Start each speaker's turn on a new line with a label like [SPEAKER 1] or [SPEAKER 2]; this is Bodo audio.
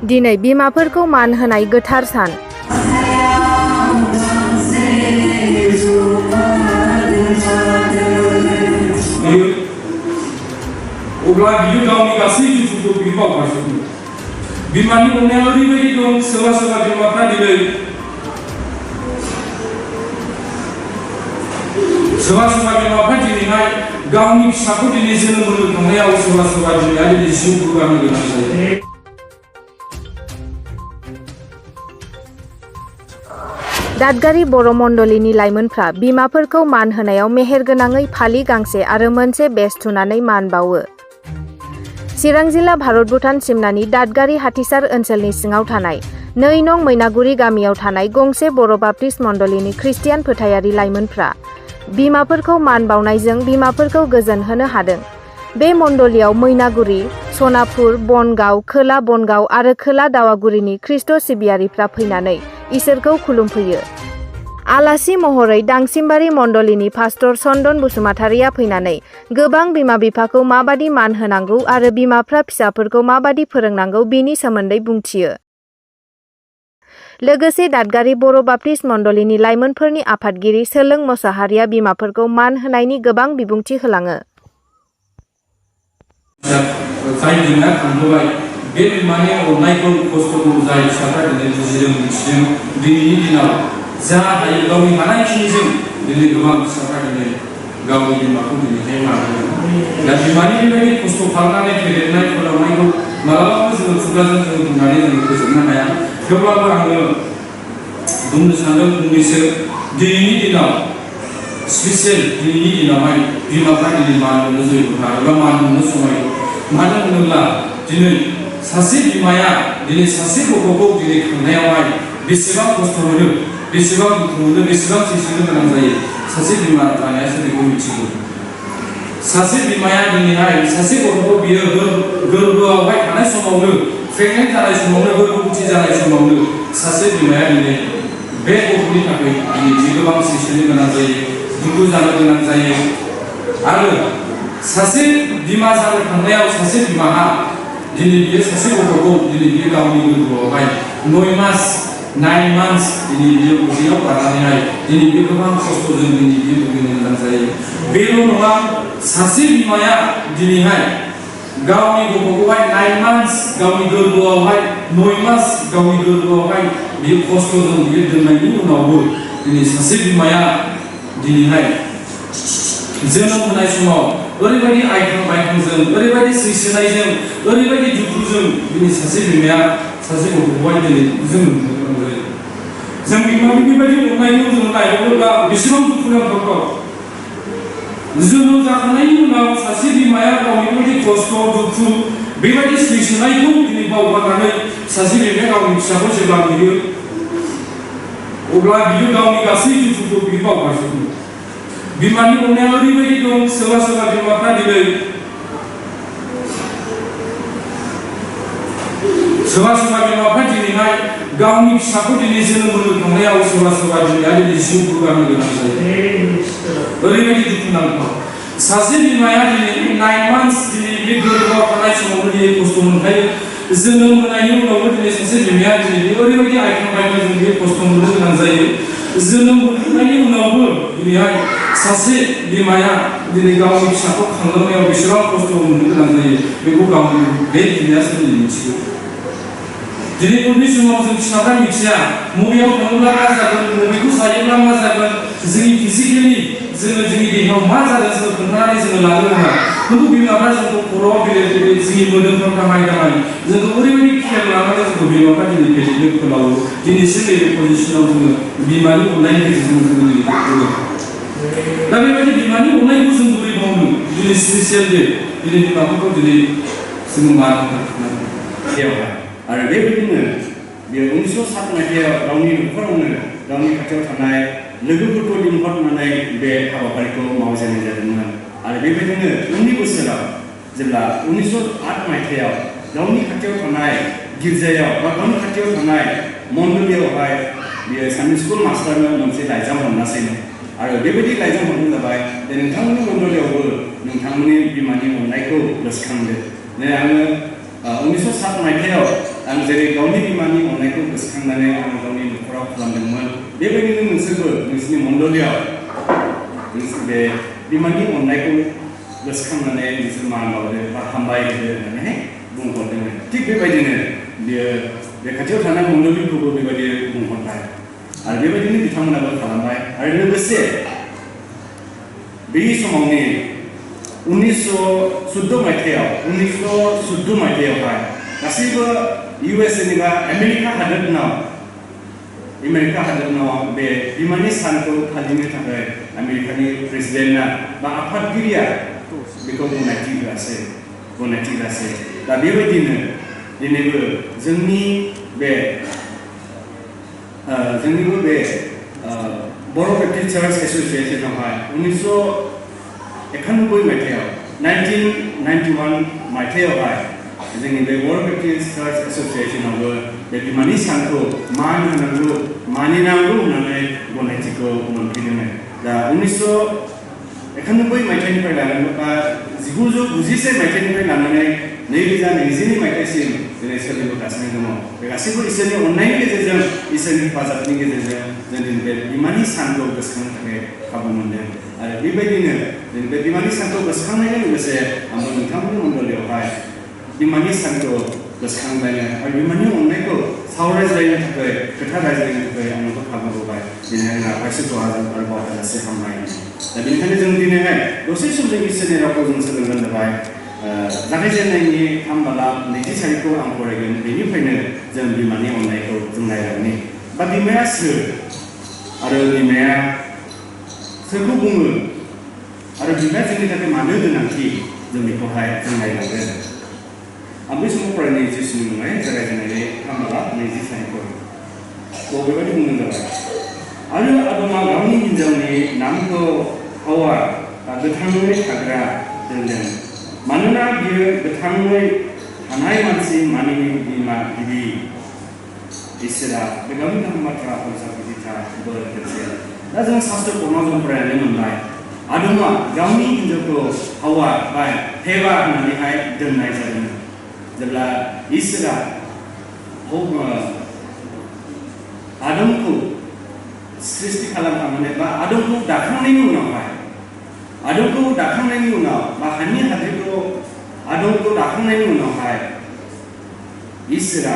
[SPEAKER 1] दिनै बिमाफोरखौ मान होनाय गोथार सान।
[SPEAKER 2] अब्ला बियो गावनि गासै दुखुखौ बियो बावगारजोबो। बिमानि अननाया ओरैबायदि दं, सोरबा सोरबा बिमाफ्रा दिनै दिनैहाय गावनि फिसाखौ दिनै जोनोम होनो थांनायाव सोरबा सोरबा दिनै जिउ गारनो गोनां जायो।
[SPEAKER 1] दादगारि बर' मण्डलीनि लाइमोनफ्रा बिमाफोरखौ मान होनायाव मेहेरगोनाङै फालि गांसे आरो मोनसे बेज थुनानै मान बावो। चिरां जिल्ला भारत भुटान सिमनानि दादगारि हाथिसार ओनसोलनि सिङाव थानाय 2 नं मैनागुरि गामियाव थानाय गंसे बर' बाप्टिस्ट मण्डलीनि ख्रिस्टियान फोथायारि लाइमोनफ्रा बिमाफोरखौ मान बावनायजों बिमाफोरखौ गोजोन होनो हादों। बे मण्डलीयाव मैनागुरि, सनापुर, बनगाव, खोला बनगाव आरो खोला दावागुरिनि ख्रिस्ट सिबियारिफ्रा फैनानै इसोरखौ खुलुमफैयो। आलासि महरै दांसिमबारि मण्डलीनि पास्टर चन्दन बसुमतारिया फैनानै गोबां बिमा बिफाखौ माबादि मान होनांगौ आरो बिमाफ्रा फिसाफोरखौ माबादि फोरोंनांगौ बिनि सोमोन्दै बुंथियो। लोगोसे दादगारि बर' बाप्टिस्ट मण्डलीनि लाइमोनफोरनि आफादगिरि सोलों मोसाहारिया बिमाफोरखौ मान होनायनि गोबां बिबुंथि होलाङो।
[SPEAKER 2] जाय बिमाया खांबोबाय बे बिमानि अननायखौ खस्थ'खौ जाय फिसाफ्रा दिनै बुजिदों मिथिदों, दिनैनि दिनाव जा हायो गावनि हानायखिनिजों दिनै गोबां फिसाफ्रा दिनै गावनि बिमाखौ दिनैहाय मान होदों। दा बिमानि बेबायदि खस्थ' खालामनानै फेदेरनाय फोलावनायखौ मालाबाबो जोङो खुगाजों जों बुंनानै जोङो फोजोबनो हाया। थेवब्लाबो आङो बुंनो सानदों फंनैसो दिनैनि दिनाव स्पेसियेल दिनैनि दिनावहाय बिमाफ्रा दिनै मान होनो जयग'था एबा मान होनो समाय। मानो होनोब्ला दिनै सासे बिमाया दिनै सासे गथ'खौ दिनै खांनायावहाय बेसेबां खस्थ' मोनो, बेसेबां दुखु मोनो, बेसेबां सैसोनो गोनां जायो सासे बिमा लानायासो बेखौ मिथिगौ। सासे बिमाया दिनैहाय सासे गथ'खौ बियो गोरबोआवहाय थानाय समावनो, प्रेगनेन्ट जानाय समावनो, गोरबोथि जानाय समावनो सासे बिमाया दिनै बे गथ'नि थाखाय दिनै गोबां सैसोनो गोनां जायो, दुखु जानो गोनां जायो। आरो सासे बिमा जानो थांनायाव सासे बिमाहा दिनै बियो सासे गथ'खौ दिनै बियो गावनि गोरबोआवहाय 9 मास दिनै बियो उदैयाव लानानैहाय दिनै बियो गोबां खस्थ'जों दिनै बियो भुगिनो गोनां जायो। बेल' नङा, सासे बिमाया दिनैहाय गावनि गथ'खौहाय 9 मास गावनि गोरबोआवहाय 9 मास गावनि गोरबोआवहाय बियो खस्थ'जों बियो दोननायनि उनावबो दिनै सासे बिमाया दिनैहाय जोनोम होनाय समाव ओरैबायदि आइखां बायखांजों, ओरैबायदि सैसोनायजों, ओरैबायदि दुखुजों दिनै सासे बिमाया सासे गथ'खौहाय दिनै जोनोम होनो गोनां जायो। जों बिमानि बेबायदि अननायखौ जोङो नायहरोब्ला बेसेबां दुखु नांथावथाव। जोनोम जाखांनायनि उनाव सासे बिमाया गावनि बेबायदि खस्थ' दुखु बेबायदि सैसोनायखौ दिनै बावगारनानै सासे बिमाया गावनि फिसाखौ जेब्ला नुयो अब्ला बियो गावनि गासै दुखुखौ बियो बावगारजोबो। बिमानि अननाया ओरैबायदि दं, सोरबा सोरबा बिमाफ्रा दिनै दिनैहाय गावनि फिसाखौ दिनै जोनोम होनो थांनायाव सोरबा सोरबा दिनै जिउ गारनो गोनां जायो। ओरैबायदि दुखु नांथाव। सासे बिमाया दिनै 9 मास दिनै बे गोरबोआव थानाय समावनो दिनै खस्थ' मोनखायो। जोनोम होनायनि उनावबो दिनै सासे बिमाया दिनै ओरैबायदि आइखां बायखांजों बे खस्थ' मोननो गोनां जायो। जोनोम होखांनायनि उनावबो दिनैहाय सासे बिमाया दिनै गावनि फिसाखौ खांलांनायाव बेसेबां खस्थ' मोननो गोनां जायो बेखौ गावनि बे बिमायासो दिनै मिथिगौ। दिनै उननि समाव जों फिसाफ्रा मिथिया बबेयाव थाङोब्ला मा जागोन, बबेखौ जायोब्ला मा जागोन, जोंनि फिजिकेलि जोंनि देहायाव मा जादों जोङो खोन्थानानै जोङो लानो रोङा। खिन्थु बिमाफ्रा जोंखौ खर'आव बेलेग जोंनि मोदोमफ्राव गाहाय जोंखौ ओरैबायदि खेल लानानै जोंखौ बिमाफ्रा दिनै फेदेरनो फोलावो। दिनैसिम नैबे पजिसनाव जोङो बिमानि अननायनि गेजेरजों जोङो दिनै दङ। दा बेबायदि बिमानि अननायखौ जों बोरै मावनो? दिनै स्पेसियेल दे दिनै बिमाफोरखौ दिनै जोङो मान होनांगोन।
[SPEAKER 3] आरो बेबायदिनो बेयो 1907 मायथाइयाव गावनि न'खरावनो गावनि खाथियाव थानाय लोगोफोरखौ लिंहरनानै बे हाबाफारिखौ मावजेननाय जादोंमोन। आरो बेबायदिनो उननि बोसोराव जेब्ला 1908 मायथाइयाव गावनि खाथियाव थानाय गिर्जायाव बा गावनि खाथियाव थानाय मण्डलीयावहाय बियो सानडे स्कुल मास्टारनो मोनसे लाइजाम हरनासैनो। आरो बेबायदि लाइजाम हरनो जाबाय जे नोंथांमोननि मण्डलीयावबो नोंथांमोननि बिमानि अननायखौ गोसोखांदो। आङो 1907 मायथाइयाव आं जेरै गावनि बिमानि अननायखौ गोसोखांनानै आं गावनि न'खराव खालामदोंमोन बेबायदिनो नोंसोरबो नोंसोरनि मण्डलियाव बे बिमानि अननायखौ गोसोखांनानै नोंसोर मान बावदो बा हामबाय होदो होननानै बुंहरदों थिग बेबायदिनो बियो बे खाथियाव थानाय मण्डलिखौबो बेबायदि बुंहरबाय आरो बेबायदिनो बिथांमोनाबो खालामबाय आरो लोगोसे बे समावनि 1914 मायथाइयावहाय गासैबो USA निबा आमेरिका हादोरनाव बे बिमानि सानखौ फालिनो थाखाय आमेरिकानि प्रेसिडेन्टआ बा आफादगिरिया बेखौ गनायथि होआसै दा बेबायदिनो दिनैबो जोंनि बे बर'ब टिचार्स एस'सिएशनावहाय 1991 मायथाइयावहाय जोंनि बे बर'ब टिचार्स एस'सिएशनावबो बे बिमानि सानखौ मान होनांगौ मानिनांगौ होननानै गनायथिखौ मोनफैदोंमोन दा 1991 मायथाइनिफ्राय लानानै बा 1991 मायथाइनिफ्राय लानानै 2022 मायथाइसिम दिनै सोलिबोगासिनो दङ बे गासैबो इसोरनि अननायनि गेजेरजों इसोरनि हेफाजाबनि गेजेरजों जों दिनै बे बिमानि सानखौ गोसोखांनो थाखाय खाबु मोनदों आरो बेबायदिनो दिनै बे बिमानि सानखौ गोसोखांनायजों लोगोसे आंबो नोंथांमोननि मण्डलियावहाय बिमानि सानखौ गोसोखांलायनो आरो बिमानि अननायखौ सावरायज्लायनो थाखाय खोथा रायज्लायनो थाखाय आंनोबो खाबु होबाय दिनै आंहा खायसेखौ आरोबाव हाजासे हामबाय दा बेनिखायनो जों दिनैहाय दसे सम जों इसोरनि रावखौ जों सोलोंनो जाबाय जागायजेननायनि 3 बाला 2थि सारिखौ आं फरायगोन बेनिफ्रायनो जों बिमानि अननायखौ जों नायलांनि बा बिमाया सोर आरो बिमाया सोरखौ बुङो आरो बिमाया जोंनि थाखाय मानो गोनांथि जों बेखौहाय जों नायलांगोन आं बै समाव फरायनाय जिसुनि मुङै जागायजेननायनि 3 बाला 2थि सारिखौ बेबायदि बुंनो जाबाय आरो आदमा गावनि हिन्जावनि नामखौ हावा गोथाङै थाग्रा दोनदों मानोना बियो गोथाङै थानाय मानसि मानिनि बिमा गिबि इसोरा बे गावनि गाहाम बाथ्रा फरायसाफोरनिथा बोर होथि दा जों शास्त्र कर्माव जों फरायनानै मोनबाय आदमा गावनि हिन्जावखौ हावा बा हेवा होननानैहाय दोननाय जादों जेब्ला इसोरा आदमखौ सृष्टि खालामखांनानै बा आदमखौ दाखांनायनि उनाव बा हानि हाद्रिखौ आदमखौ दाखांनायनि उनावहाय इसोरा